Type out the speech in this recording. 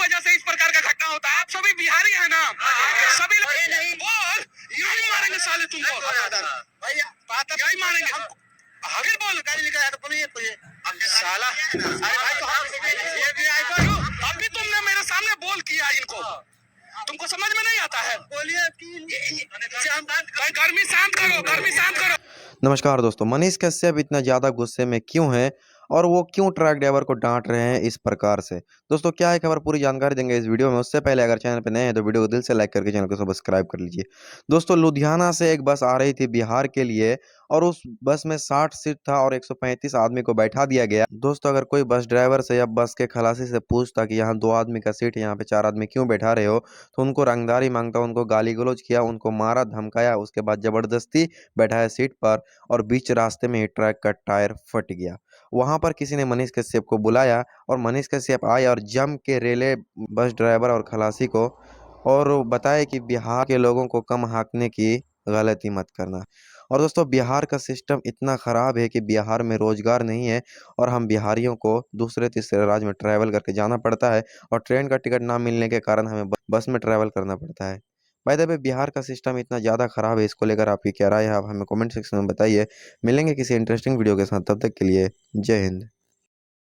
वजह से इस प्रकार का घटना होता है। आप सभी बिहारी है ना, सभी बोल, यही मारेंगे साले तुमको भैया, यही मारेंगे। आगे बोल, गाड़ी लेकर तो पुलिस साला। अरे भाई तो अभी तुमने मेरे सामने बोल किया इनको, तुमको समझ में नहीं आता है? बोलिए गर्मी शांत करो, गर्मी शांत करो। नमस्कार दोस्तों, मनीष कश्यप इतना ज़्यादा गुस्से में क्यों हैं और वो क्यों ट्रक ड्राइवर को डांट रहे हैं इस प्रकार से? दोस्तों क्या है खबर, पूरी जानकारी देंगे इस वीडियो में। उससे पहले अगर चैनल पे नए हैं तो वीडियो को दिल से लाइक करके चैनल को सब्सक्राइब कर लीजिए। दोस्तों लुधियाना से एक बस आ रही थी बिहार के लिए और उस बस में 60 सीट था और 135 आदमी को बैठा दिया गया। दोस्तों अगर कोई बस ड्राइवर से या बस के खलासी से पूछता कि यहाँ 2 आदमी का सीट, यहाँ पे 4 आदमी क्यों बैठा रहे हो, तो उनको रंगदारी मांगता, उनको गाली गलौज किया, उनको मारा धमकाया, उसके बाद जबरदस्ती बैठाया सीट पर और बीच रास्ते में ही ट्रक का टायर फट गया। वहां पर किसी ने मनीष कश्यप को बुलाया और मनीष कश्यप आए और जम के रेले बस ड्राइवर और खलासी को और बताए कि बिहार के लोगों को कम हाँकने की गलती मत करना। और दोस्तों बिहार का सिस्टम इतना ख़राब है कि बिहार में रोजगार नहीं है और हम बिहारियों को दूसरे तीसरे राज्य में ट्रैवल करके जाना पड़ता है और ट्रेन का टिकट ना मिलने के कारण हमें बस में ट्रैवल करना पड़ता है। बाय द वे बिहार का सिस्टम इतना ज़्यादा ख़राब है, इसको लेकर आपकी क्या राय है आप हमें कमेंट सेक्शन में बताइए। मिलेंगे किसी इंटरेस्टिंग वीडियो के साथ, तब तक के लिए जय हिंद।